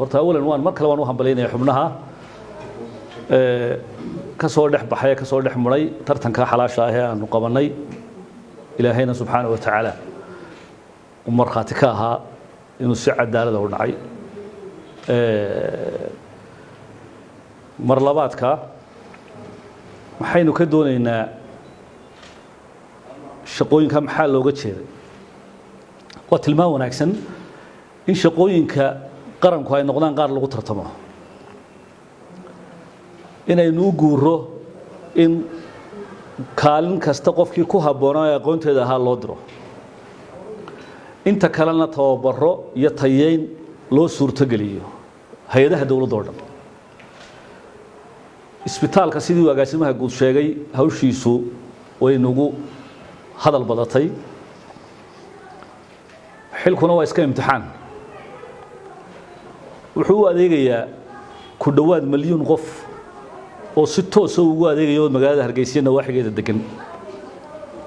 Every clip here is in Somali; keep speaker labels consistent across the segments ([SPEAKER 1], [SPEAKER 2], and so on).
[SPEAKER 1] horta awalan waan mar kale waan u hambaleynayaa xubnaha ka soo dhex baxay ka soo dhex muray tartanka xalaasha ah ee aanu qabanay ilaahayna subxaanahu wa ta'ala umar khaatika ahaa inuu si cadaalad u dhacay mar labaadka waxaynu ka doonaynaa shaqooyinka maxaa looga jeeday waa tilmaan wanaagsan in shaqooyinka qaranku ay noqdaan qaar lagu tartamo inaynu u guuro in kaalin kasta qofkii ku habboonaa ee aqoonteeda ahaa loo diro inta kalena tababaro iyo tayeyn loo suurtogeliyo hay'adaha dawladda oo dhan isbitaalka sidii agaasimaha guud sheegay hawshiisu way nagu hadal badatay xilkuna waa iska imtixaan wuxuu u adeegayaa ku dhawaad milyan qof oo si toos ah ugu adeegayo magaalada Hargeysa nawaaxigeeda degan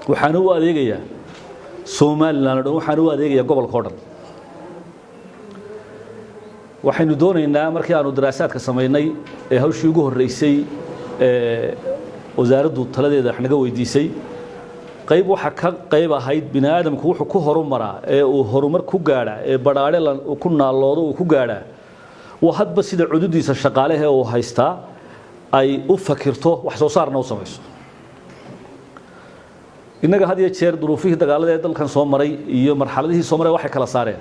[SPEAKER 1] waxaana u adeegayaa Soomaaliland oo waxaana u adeegayaa gobolka oo dhan waxaynu doonaynaa markii aanu daraasaadka sameynay ee hawshii ugu horeysay wasaaraddu taladeeda wax naga weydiisay qayb waxa ka qayb ahayd bini'aadamku wuxuu ku horumaraa ee uu horumar ku gaadha ee badhaadhe ku naaloodo uu ku gaadha waa hadba sida cududiisa shaqaalaha ee uu haystaa ay u fakirto wax soo saarna u samayso innaga had iyo jeer duruufihii dagaalada ee dalkan soo maray iyo marxaladihii soo maray waxay kala saareen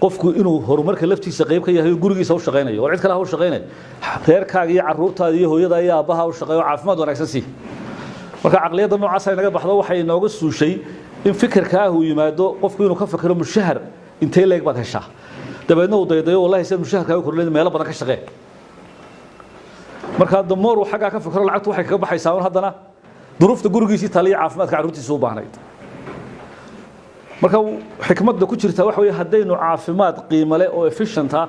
[SPEAKER 1] qofku inuu horumarka laftiisa qayb ka yahay gurigiisa u shaqeynayo oo cid kale ha u shaqeynay reerkaaga iyo carruurtaada iyo hooyada iyo aabaha u shaqeeyo caafimaad wanaagsan si marka aqliyada noocaas ay naga baxdo waxay inooga suushay in fikirka uu yimaado qofku inuu ka fakiro mushahar intee leeg baad heshaa dabeedna uu daydayo wallahi sida mushaharkaaga kordhin meel badan ka shaqee marka damoor uu xagaa ka fakiro lacagtu waxay kaga baxaysaa haddana duruufta gurigiisa taliya caafimaadka carruurtiisa u baahnayd marka xikmadda ku jirta waxa weeye haddaynu caafimaad qiimo leh oo efficient ah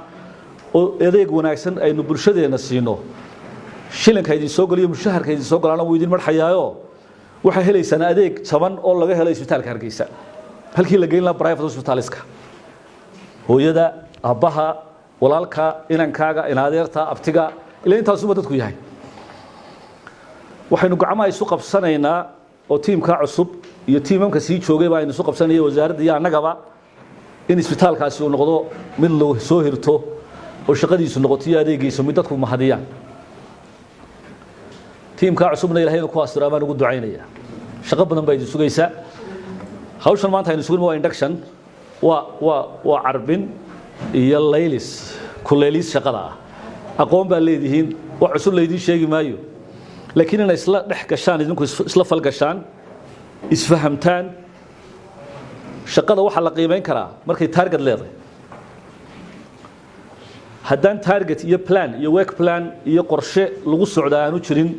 [SPEAKER 1] oo adeeg wanaagsan aynu bulshadeena siino shilinka idin soo galiyo mushaharka idin soo galaana wuu idin marxayaayo waxay helaysaan adeeg jaban oo laga helo isbitaalka Hargeysa halkii la geyn lahaa private hospitaliska hooyada aabbaha walaalka inankaaga inaadeerta abtiga ilaa intaas uu dadku yahay waxaynu gacmaha isu qabsanaynaa oo tiimka cusub iyo tiimamka sii joogay baa aynu isu qabsanayay wasaaradda iyo annagaba in isbitaalkaasi uu noqdo mid loo soo hirto oo shaqadiisu noqoto iyo adeegiisu mid dadku mahadiyaan tiimka cusubna ilaahayna ku asiro baan ugu ducaynayaa shaqo badan baa idin sugaysaa hawshan maanta aynu sugin waa induction waa carbin iyo laylis kuleelis shaqada ah aqoon baa leedihiin wax cusub leedin sheegi maayo laakiin inay isla dhex gashaan idinku isla fal gashaan isfahamtaan shaqada waxa la qiimeyn karaa markay target leedahay haddaan target iyo plan iyo work plan iyo qorshe lagu socdo aanu jirin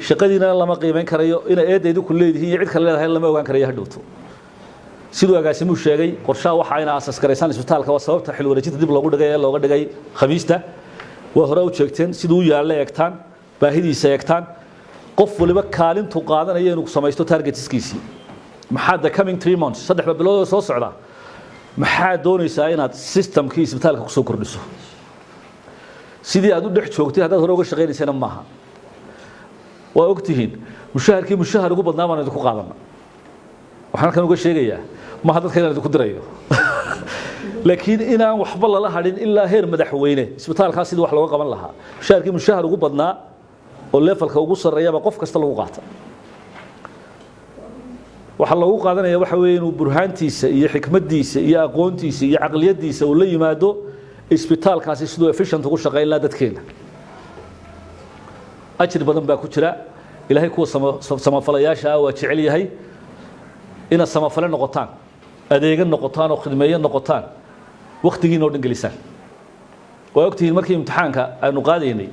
[SPEAKER 1] shaqadiina lama qiimeyn karayo in eedaydu ku leedihiin iyo cid kale leedahay lama ogaan karayo hadhowto sidoo agaasimuhu sheegay qorshaha waxa ayna aasas gareysaan isbitaalka waa sababta xil wareejinta dib loogu dhigay ee looga dhigay khamiista waa hore u jeegteen sidoo yaalla eegtaan baahidiisa eegtaan qof waliba kaalintu qaadanaya inuu samaysto targetskiisii maxaa the coming 3 months saddex bilood oo soo socda maxaa doonaysaa inaad systemkii isbitaalka ku soo kordhiso sidii aad u dhex joogtay haddaad hore uga shaqeynaysana maaha waa ogtihiin mushahar ugu badnaa baan idinku qaadana waxaan kan uga sheegayaa maaha dadka inaan idinku dirayo laakiin inaan waxba lala hadhin ilaa heer madaxweyne isbitaalkaas sidii wax looga qaban lahaa mushahar ugu badnaa oo levelka ugu sareeyaba qof kasta lagu qaata waxa lagu qaadanaya waxa weeye inuu burhaantiisa iyo xikmadiisa iyo aqoontiisa iyo aqliyadiisa uu la yimaado isbitaalkaasi sidoo efficient ugu shaqeyn la dadkeena ajir badan baa ku jira ilaahay kuwa samafalayaasha waa jecel yahay ina samafale noqotaan adeega noqotaan oo khidmeeyo noqotaan waqtigiina oo dhan gelisaan waa ogtihiin markii imtixaanka aanu qaadaynay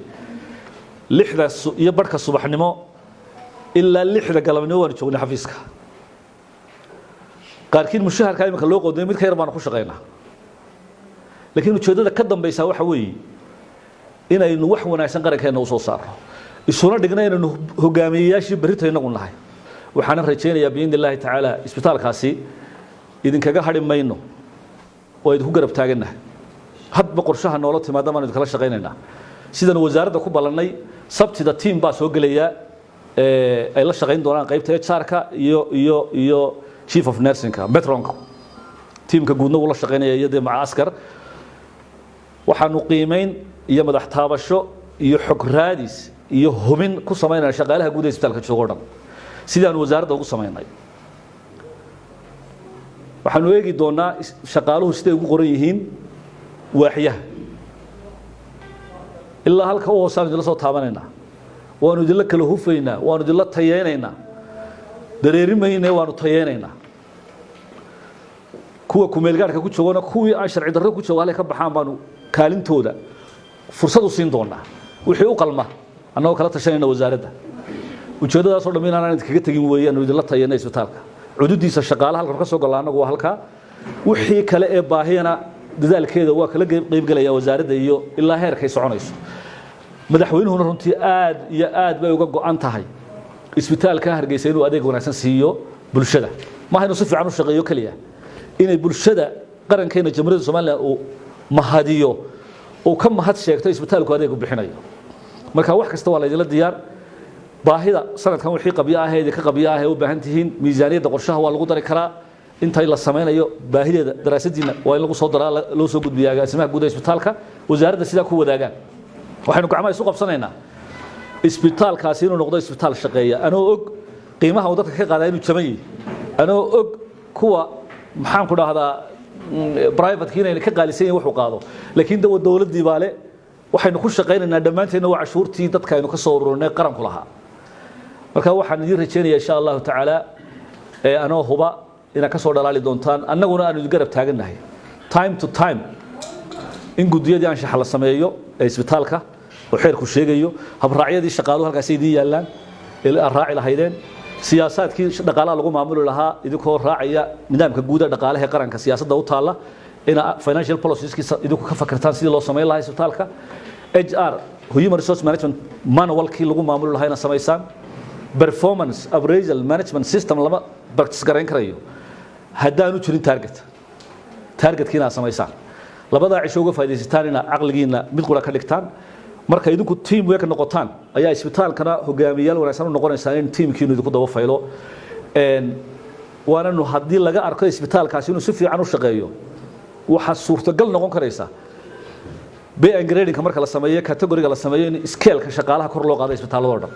[SPEAKER 1] 6 iyo barka subaxnimo ilaa 6 galabnimo waan joognay xafiiska qaarkiin mushaharka imika loo qoday mid ka yar baan ku shaqeynaa laakiin ujeedada ka dambaysa waxa weeye inaynu wax wanaagsan qarankeena u soo saarno isuna dhigna inaynu hogaamiyeyaashii berrito inagu nahay waxaan rajaynayaa biin illaahi tacaala isbitaalkaasi idinkaga hadhi mayno oo idinku garab taaganahay hadba qorshaha nolol timaada maan kala shaqeynayna sidan wasaaradda ku balanay sabtida team baa soo galaya ay la shaqeyn doonaan qaybta HR-ka iyo chief of nursing-ka metronka teamka guudna wuu la shaqeynaya iyadoo maca askar waxaanu qiimeyn iyo madax taabasho iyo xog raadis iyo hubin ku sameynaa shaqaalaha guud ee isbitaalka jooga dhan sidaan wasaaradda ugu sameynay waxaanu eegi doonaa shaqaaluhu siday ugu qoran yihiin waaxyaha ilaa halka oo hoosaan idin la soo taabanayna waanu idin la kala hufaynaa waanu idin la tayeenaynaa dareerimayna waanu tayeenaynaa kuwa kumeelgaarka ku joogana kuwii aan sharci darro ku jooga halay ka baxaan baanu kaalintooda fursad u siin doonaa wixii u qalma annagoo kala tashanayna wasaaradda ujeedadaas oo dhammaan aan kaga tagin weeyaan idin la tayeena isbitaalka cududiisa shaqaalaha halka ka soo galaa anagu waa halka wixii kale ee baahiyana dadaalkeeda waa kala qayb galaya wasaaradda iyo ilaa heerkay soconayso madaxweynuhuna runtii aad iyo aad bay uga go'an tahay isbitaalka Hargeysa inuu adeeg wanaagsan siiyo bulshada ma hayno si fiican u shaqeeyo kaliya inay bulshada qarankeena jamhuuriyadda Soomaaliya oo mahadiyo oo ka mahad sheegto isbitaalku adeeg u bixinayo marka wax kasta waa la idin diyaar baahida sanadkan wixii qabiya ahayd ka qabiya ahayd u baahan tihiin miisaaniyadda qorshaha waa lagu dari karaa inta la sameeyo baahideeda daraasadiina waa in lagu soo daraa loo soo gudbiyaa agaasimaha guud ee isbitaalka wasaaradda sida ku wadaagaan waxaanu gacmaha isu qabsanaynaa isbitaalkaasi inuu noqdo isbitaal shaqeeya anoo og qiimaha uu dadka ka qaadaa inuu jaban yahay anoo og kuwa maxaan ku dhahdaa private kiina ka qaalisan yahay wuxuu qaado laakiin dawladii baale waxaynu ku shaqeynaynaa dhamaanteena waa cashuurtii dadka aynu ka soo ururinay qaranku lahaa marka waxaan idin rajeynayaa insha Allah taala anoo huba ina ka soo dhalaali doontaan annaguna aanu garab taaganahay time to time in gudiyadii aan shaxal sameeyo ee isbitaalka oo xeerku sheegayo habraacyadii shaqaaluhu halkaas ay yaalaan ilaa raaci lahaydeen siyaasadkii dhaqaalaha lagu maamuli lahaa idinkoo raacaya nidaamka guud ee dhaqaalaha qaranka siyaasadda u taala ina financial policies idinku ka fakirtaan sidii loo sameeyay lahaa isbitaalka HR human resource management manualkii lagu maamuli lahaa ina sameeysan performance appraisal management system lama practice garan karayo haddaanu jirin targetkiina sameeysan labada cisho uga faa'iideysataan ina aqligiina mid qura ka dhigtaan marka idinku team work noqotaan ayaa isbitaalkana hogaamiyaal wanaagsan u noqonaysaa in teamkiinu idinku daba faylo waana haddii laga arko isbitaalkaasi inuu si fiican u shaqeeyo waxa suurtagal noqon karaysa bay gradingka marka la sameeyo category-ga la sameeyo in scale-ka shaqaalaha kor loo qaado isbitaalada oo dhan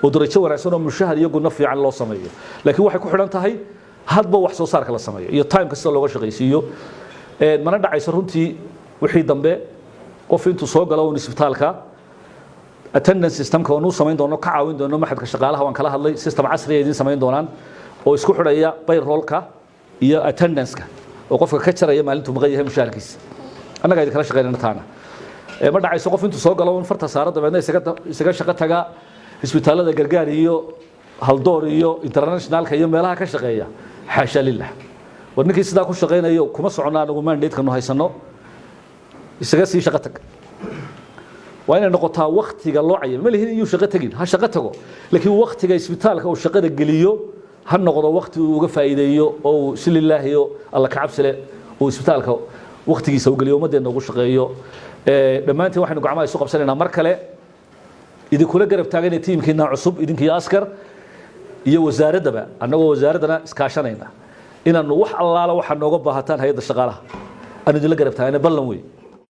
[SPEAKER 1] oo darajo wanaagsan oo mushahar iyo gudna fiican loo sameeyo laakiin waxay ku xidhan tahay hadba wax soo saarka la sameeyo iyo time kasta looga shaqeysiiyo mana dhacayso runtii wixii dambe qof intuu soo galo isbitaalka attendance systemka oo sameyn doono ka caawin doono maxadka shaqaalaha waan kala hadlay system casri ah idin sameyn doonaan oo isku xidhaya payroll-ka iyo attendance-ka oo qofka ka jaraya maalintu maqan yahay mushaharkiisa annaga idin kala shaqeynayna taana ma dhacayso qof intuu soo galo farta saaro dabeedna isaga shaqo taga isbitaalada gargaar iyo haldoor iyo internationalka iyo meelaha ka shaqeeya xaasha lillah warninkii sidaa ku shaqeynayo kuma soconaa anagu mandate-ka nu haysano isaga sii shaqo tag waa inay noqotaa waqtiga loo cayay ma lihin inuu shaqo tagin ha shaqo tago laakiin waqtiga isbitaalka uu shaqada geliyo ha noqdo waqti uu uga faa'iideeyo oo si lilaahi alla ka cabsale oo isbitaalka waqtigiisa u geliyo umadeena ugu shaqeeyo dhamaantii waxaanu gacmaha isu qabsanaynaa mar kale idinkula garab taagan tiimkiina cusub idinkii askar iyo wasaaradaba annagoo wasaaradana iskaashanayna inaanu wax allaala waxa nooga baahataan hay'adda shaqaalaha aan idin la garab taagana ballan weey